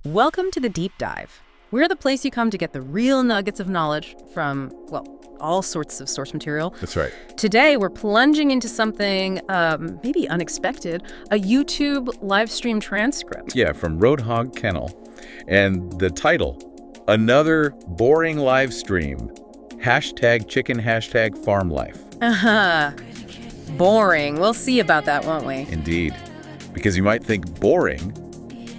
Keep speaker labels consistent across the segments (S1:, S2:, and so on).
S1: Welcome to the Deep Dive. We're the place you come to get the real nuggets of knowledge from, well, all sorts of source material.
S2: That's right.
S1: Today, we're plunging into something maybe unexpected, a YouTube live stream transcript.
S2: Yeah, from Roadhog Kennel. And the title, Another Boring Live Stream, #chicken, #farm life.
S1: Uh-huh. Boring. We'll see about that, won't we?
S2: Indeed. Because you might think boring,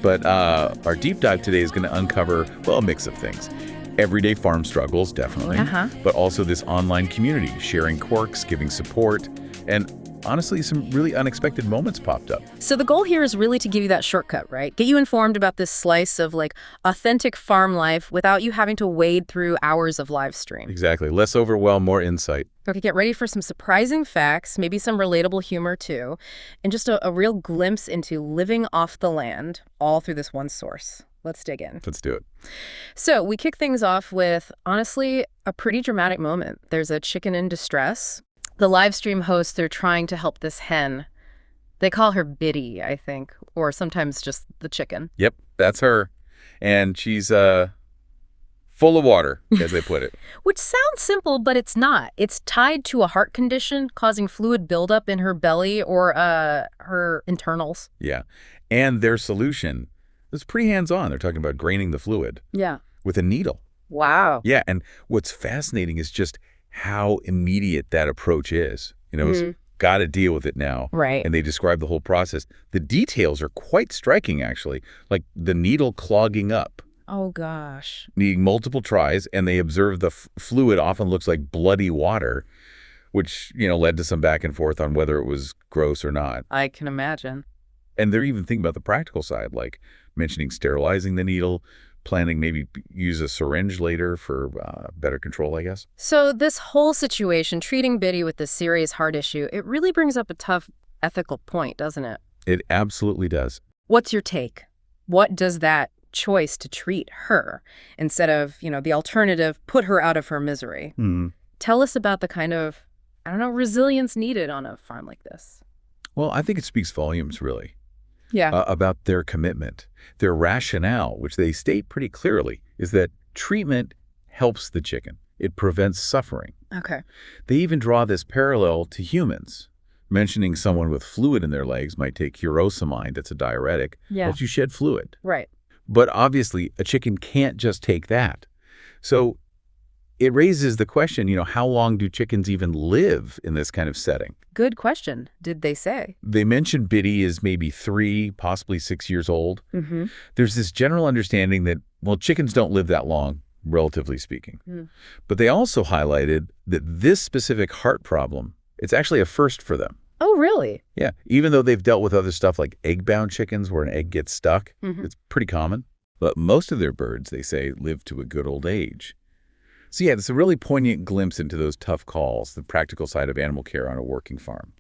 S2: but our deep dive today is going to uncover, well, a mix of things. Everyday farm struggles, definitely, but also this online community, sharing quirks, giving support, and honestly, some really unexpected moments popped up.
S1: So the goal here is really to give you that shortcut, right? Get you informed about this slice of, authentic farm life without you having to wade through hours of live stream.
S2: Exactly. Less overwhelm, more insight.
S1: Okay, get ready for some surprising facts, maybe some relatable humor too, and just a real glimpse into living off the land, all through this one source. Let's dig in.
S2: Let's do it.
S1: So we kick things off with, honestly, a pretty dramatic moment. There's a chicken in distress. The live stream hosts, they're trying to help this hen. They call her Biddy, I think, or sometimes just the chicken.
S2: Yep, that's her. And she's full of water, as they put it.
S1: Which sounds simple, but it's not. It's tied to a heart condition causing fluid buildup in her belly or her internals.
S2: Yeah. And their solution is pretty hands-on. They're talking about draining the fluid.
S1: Yeah.
S2: With a needle.
S1: Wow.
S2: Yeah, and what's fascinating is just how immediate that approach is. It's got to deal with it now.
S1: Right.
S2: And they describe the whole process. The details are quite striking, actually, like the needle clogging up.
S1: Oh, gosh.
S2: Needing multiple tries, and they observe the fluid often looks like bloody water, which, led to some back and forth on whether it was gross or not.
S1: I can imagine.
S2: And they're even thinking about the practical side, like mentioning sterilizing the needle, planning maybe use a syringe later for better control, I guess.
S1: So this whole situation, treating Biddy with this serious heart issue, it really brings up a tough ethical point, doesn't it?
S2: It absolutely does.
S1: What's your take? What does that choice to treat her instead of, the alternative, put her out of her misery? Tell us about the kind of, resilience needed on a farm like this.
S2: Well, I think it speaks volumes, really.
S1: Yeah.
S2: About their commitment. Their rationale, which they state pretty clearly, is that treatment helps the chicken. It prevents suffering.
S1: Okay.
S2: They even draw this parallel to humans, mentioning someone with fluid in their legs might take furosemide, that's a diuretic, helps you shed fluid.
S1: Right.
S2: But obviously, a chicken can't just take that. So it raises the question, how long do chickens even live in this kind of setting?
S1: Good question. Did they say?
S2: They mentioned Biddy is maybe 3, possibly 6 years old. There's this general understanding that, well, chickens don't live that long, relatively speaking. But they also highlighted that this specific heart problem, it's actually a first for them.
S1: Oh, really?
S2: Yeah. Even though they've dealt with other stuff like egg-bound chickens where an egg gets stuck, it's pretty common. But most of their birds, they say, live to a good old age. So yeah, it's a really poignant glimpse into those tough calls, the practical side of animal care on a working farm.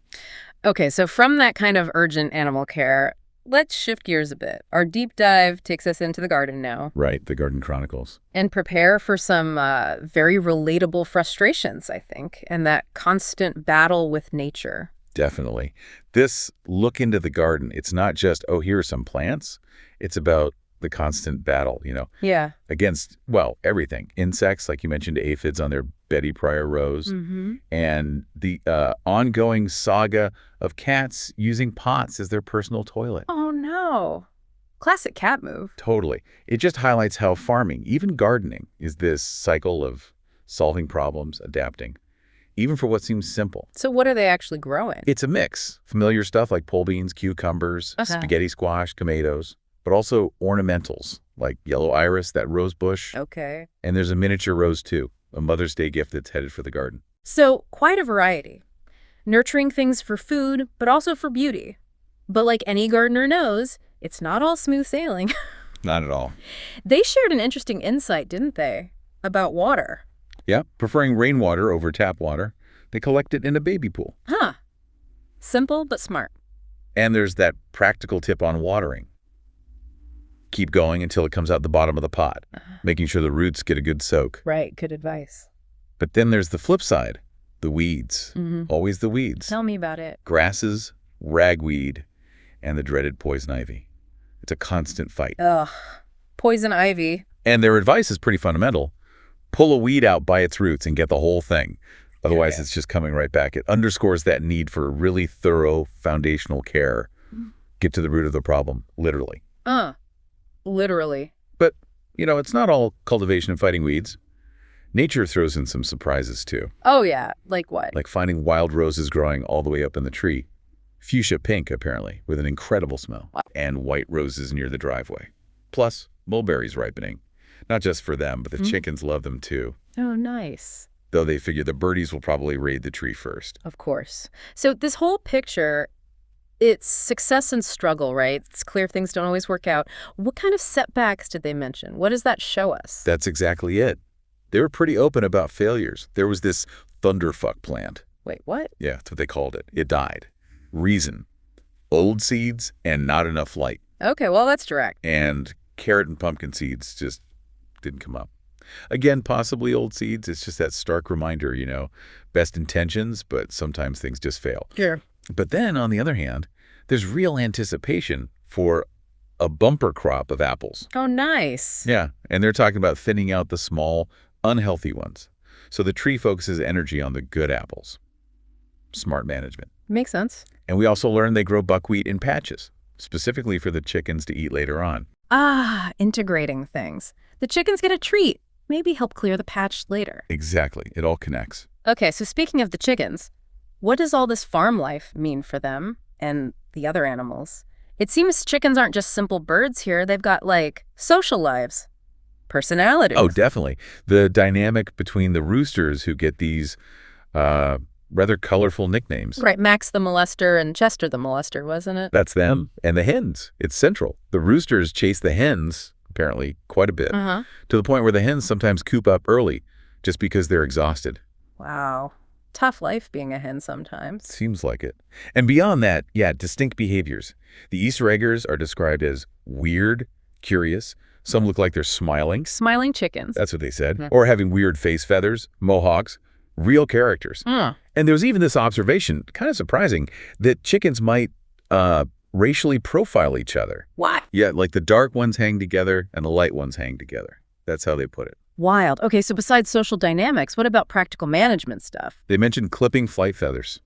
S1: Okay, so from that kind of urgent animal care, let's shift gears a bit. Our deep dive takes us into the garden now.
S2: Right, the Garden Chronicles.
S1: And prepare for some very relatable frustrations, I think, and that constant battle with nature.
S2: Definitely. This look into the garden, it's not just, oh, here are some plants. It's about the constant battle,
S1: Yeah.
S2: against, well, everything. Insects, like you mentioned, aphids on their Betty Pryor rows, and the ongoing saga of cats using pots as their personal toilet.
S1: Oh, no. Classic cat move.
S2: Totally. It just highlights how farming, even gardening, is this cycle of solving problems, adapting, even for what seems simple.
S1: So what are they actually growing?
S2: It's a mix. Familiar stuff like pole beans, cucumbers, spaghetti squash, tomatoes, but also ornamentals like yellow iris, that rose bush.
S1: Okay.
S2: And there's a miniature rose, too, a Mother's Day gift that's headed for the garden.
S1: So quite a variety. Nurturing things for food, but also for beauty. But like any gardener knows, it's not all smooth sailing.
S2: Not at all.
S1: They shared an interesting insight, didn't they, about water?
S2: Yeah, preferring rainwater over tap water. They collect it in a baby pool.
S1: Huh. Simple but smart.
S2: And there's that practical tip on watering. Keep going until it comes out the bottom of the pot, making sure the roots get a good soak.
S1: Right, good advice.
S2: But then there's the flip side, the weeds. Always the weeds.
S1: Tell me about it.
S2: Grasses, ragweed, and the dreaded poison ivy. It's a constant fight.
S1: Ugh. Poison ivy.
S2: And their advice is pretty fundamental. Pull a weed out by its roots and get the whole thing. Otherwise, it's just coming right back. It underscores that need for really thorough foundational care. Get to the root of the problem, literally.
S1: Literally.
S2: But, it's not all cultivation and fighting weeds. Nature throws in some surprises, too.
S1: Oh, yeah. Like what?
S2: Like finding wild roses growing all the way up in the tree. Fuchsia pink, apparently, with an incredible smell. Wow. And white roses near the driveway. Plus, mulberries ripening. Not just for them, but the chickens love them, too.
S1: Oh, nice.
S2: Though they figure the birdies will probably raid the tree first.
S1: Of course. So this whole picture, it's success and struggle, right? It's clear things don't always work out. What kind of setbacks did they mention? What does that show us?
S2: That's exactly it. They were pretty open about failures. There was this thunderfuck plant.
S1: Wait, what?
S2: Yeah, that's what they called it. It died. Reason: old seeds and not enough light.
S1: Okay, well, that's direct.
S2: And carrot and pumpkin seeds just didn't come up. Again, possibly old seeds. It's just that stark reminder, best intentions, but sometimes things just fail.
S1: Sure.
S2: But then, on the other hand, there's real anticipation for a bumper crop of apples.
S1: Oh, nice.
S2: Yeah, and they're talking about thinning out the small, unhealthy ones. So the tree focuses energy on the good apples. Smart management.
S1: Makes sense.
S2: And we also learned they grow buckwheat in patches, specifically for the chickens to eat later on.
S1: Integrating things. The chickens get a treat. Maybe help clear the patch later.
S2: Exactly. It all connects.
S1: Okay, so speaking of the chickens, what does all this farm life mean for them and the other animals? It seems chickens aren't just simple birds here. They've got, social lives, personalities.
S2: Oh, definitely. The dynamic between the roosters who get these rather colorful nicknames.
S1: Right, Max the Molester and Chester the Molester, wasn't it?
S2: That's them. And the hens. It's central. The roosters chase the hens, apparently, quite a bit, to the point where the hens sometimes coop up early just because they're exhausted.
S1: Wow. Tough life being a hen sometimes.
S2: Seems like it. And beyond that, distinct behaviors. The Easter eggers are described as weird, curious. Some look like they're smiling.
S1: Smiling chickens.
S2: That's what they said. Or having weird face feathers, mohawks, real characters. And there was even this observation, kind of surprising, that chickens might racially profile each other.
S1: What?
S2: Yeah, like the dark ones hang together and the light ones hang together. That's how they put it.
S1: Wild. Okay, so besides social dynamics, what about practical management stuff?
S2: They mentioned clipping flight feathers.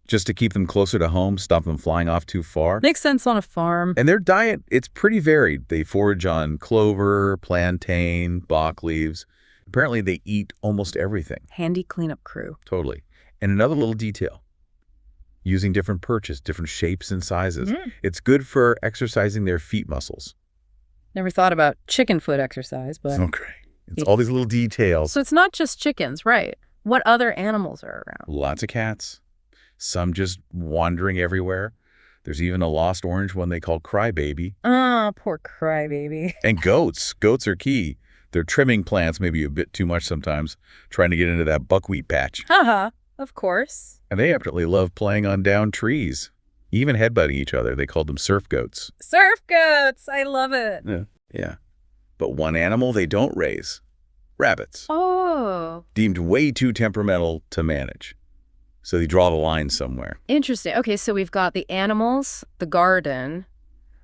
S2: Just to keep them closer to home, stop them flying off too far.
S1: Makes sense on a farm.
S2: And their diet, it's pretty varied. They forage on clover, plantain, bach leaves. Apparently they eat almost everything.
S1: Handy cleanup crew.
S2: Totally. And another little detail. Using different perches, different shapes and sizes. It's good for exercising their feet muscles.
S1: Never thought about chicken foot exercise, but...
S2: Okay. It's all these little details.
S1: So it's not just chickens, right? What other animals are around?
S2: Lots of cats. Some just wandering everywhere. There's even a lost orange one they call Crybaby.
S1: Poor Crybaby.
S2: And goats. Goats are key. They're trimming plants maybe a bit too much sometimes, trying to get into that buckwheat patch.
S1: Of course.
S2: And they evidently love playing on down trees, even headbutting each other. They called them surf goats.
S1: Surf goats! I love it.
S2: Yeah. But one animal they don't raise. Rabbits.
S1: Oh.
S2: Deemed way too temperamental to manage. So they draw the line somewhere.
S1: Interesting. Okay, so we've got the animals, the garden,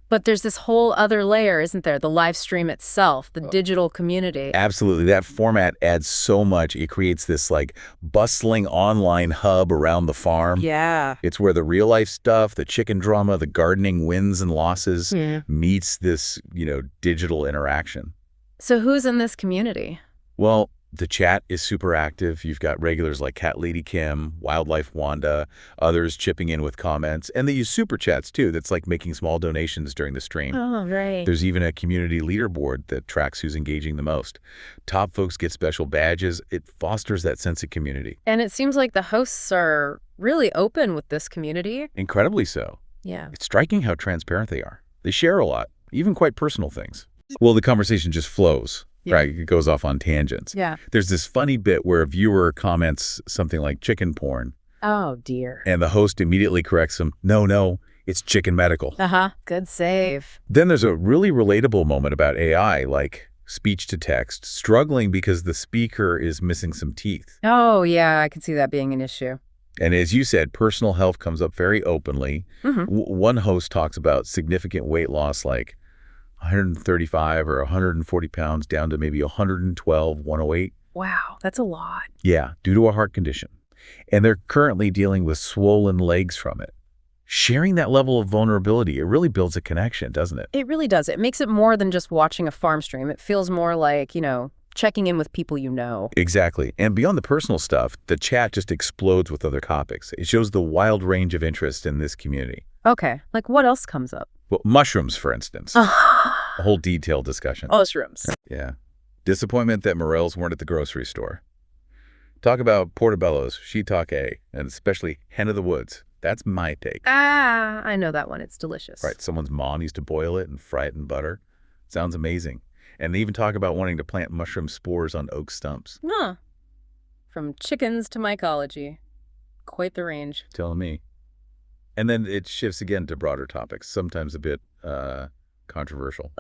S1: but there's this whole other layer, isn't there? The live stream itself, the digital community.
S2: Absolutely. That format adds so much. It creates this bustling online hub around the farm.
S1: Yeah.
S2: It's where the real life stuff, the chicken drama, the gardening wins and losses meets this, digital interaction.
S1: So who's in this community?
S2: Well, the chat is super active. You've got regulars like Cat Lady Kim, Wildlife Wanda, others chipping in with comments. And they use super chats, too. That's like making small donations during the stream.
S1: Oh, right.
S2: There's even a community leaderboard that tracks who's engaging the most. Top folks get special badges. It fosters that sense of community.
S1: And it seems like the hosts are really open with this community.
S2: Incredibly so.
S1: Yeah.
S2: It's striking how transparent they are. They share a lot, even quite personal things. Well, the conversation just flows. Yeah. Right, it goes off on tangents.
S1: Yeah.
S2: There's this funny bit where a viewer comments something like chicken porn.
S1: Oh, dear.
S2: And the host immediately corrects him, no, it's chicken medical.
S1: Good save.
S2: Then there's a really relatable moment about AI, like speech to text, struggling because the speaker is missing some teeth.
S1: Oh, yeah, I can see that being an issue.
S2: And as you said, personal health comes up very openly. One host talks about significant weight loss like 135 or 140 pounds down to maybe 112, 108.
S1: Wow, that's a lot.
S2: Yeah, due to a heart condition. And they're currently dealing with swollen legs from it. Sharing that level of vulnerability, it really builds a connection, doesn't it?
S1: It really does. It makes it more than just watching a farm stream. It feels more like, checking in with people you know.
S2: Exactly. And beyond the personal stuff, the chat just explodes with other topics. It shows the wild range of interest in this community.
S1: Okay, like what else comes up?
S2: Well, mushrooms, for instance. A whole detailed discussion.
S1: Mushrooms.
S2: Yeah. Disappointment that morels weren't at the grocery store. Talk about portobellos, shiitake, and especially hen of the woods. That's my take.
S1: Ah, I know that one. It's delicious.
S2: Right. Someone's mom used to boil it and fry it in butter. Sounds amazing. And they even talk about wanting to plant mushroom spores on oak stumps.
S1: Huh. From chickens to mycology. Quite the range.
S2: Telling me. And then it shifts again to broader topics, sometimes a bit controversial.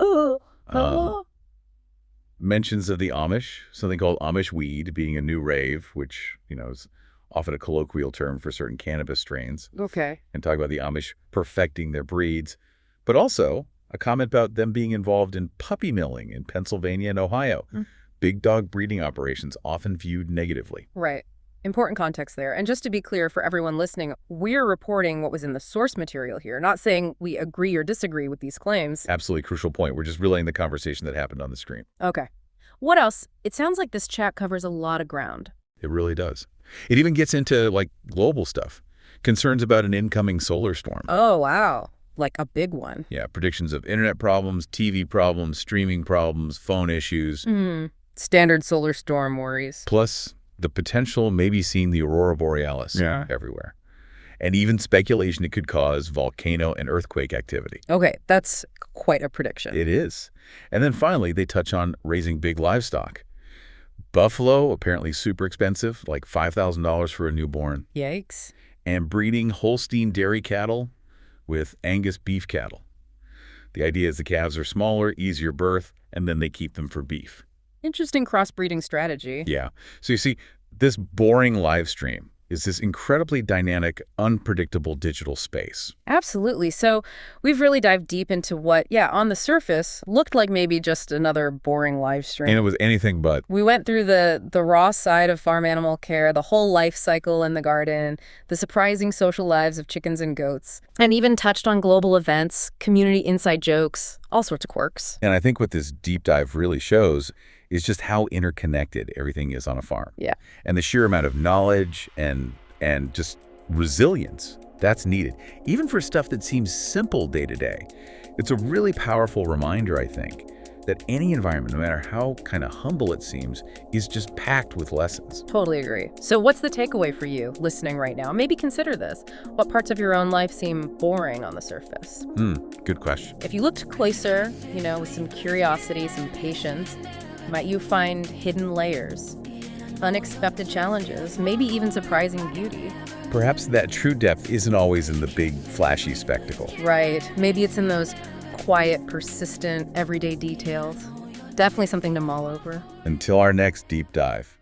S2: Mentions of the Amish, something called Amish weed being a new rave, which, is often a colloquial term for certain cannabis strains.
S1: Okay.
S2: And talk about the Amish perfecting their breeds. But also a comment about them being involved in puppy milling in Pennsylvania and Ohio. Big dog breeding operations often viewed negatively.
S1: Right. Important context there. And just to be clear for everyone listening, we're reporting what was in the source material here, not saying we agree or disagree with these claims.
S2: Absolutely crucial point. We're just relaying the conversation that happened on the screen.
S1: Okay. What else? It sounds like this chat covers a lot of ground.
S2: It really does. It even gets into, global stuff. Concerns about an incoming solar storm.
S1: Oh, wow. Like a big one.
S2: Yeah, predictions of internet problems, TV problems, streaming problems, phone issues.
S1: Standard solar storm worries.
S2: Plus the potential maybe seeing the aurora borealis everywhere. And even speculation it could cause volcano and earthquake activity.
S1: Okay, that's quite a prediction.
S2: It is. And then finally, they touch on raising big livestock. Buffalo, apparently super expensive, like $5,000 for a newborn.
S1: Yikes.
S2: And breeding Holstein dairy cattle with Angus beef cattle. The idea is the calves are smaller, easier birth, and then they keep them for beef.
S1: Interesting crossbreeding strategy.
S2: Yeah. So you see, this boring live stream is this incredibly dynamic, unpredictable digital space.
S1: Absolutely. So we've really dived deep into what, on the surface, looked like maybe just another boring live stream.
S2: And it was anything but.
S1: We went through the raw side of farm animal care, the whole life cycle in the garden, the surprising social lives of chickens and goats, and even touched on global events, community inside jokes, all sorts of quirks.
S2: And I think what this deep dive really shows is just how interconnected everything is on a farm.
S1: Yeah.
S2: And the sheer amount of knowledge and just resilience that's needed, even for stuff that seems simple day to day. It's a really powerful reminder, I think, that any environment, no matter how kind of humble it seems, is just packed with lessons.
S1: Totally agree. So what's the takeaway for you listening right now? Maybe consider this. What parts of your own life seem boring on the surface?
S2: Good question.
S1: If you looked closer, with some curiosity, some patience, might you find hidden layers, unexpected challenges, maybe even surprising beauty?
S2: Perhaps that true depth isn't always in the big, flashy spectacle.
S1: Right. Maybe it's in those quiet, persistent, everyday details. Definitely something to mull over.
S2: Until our next deep dive.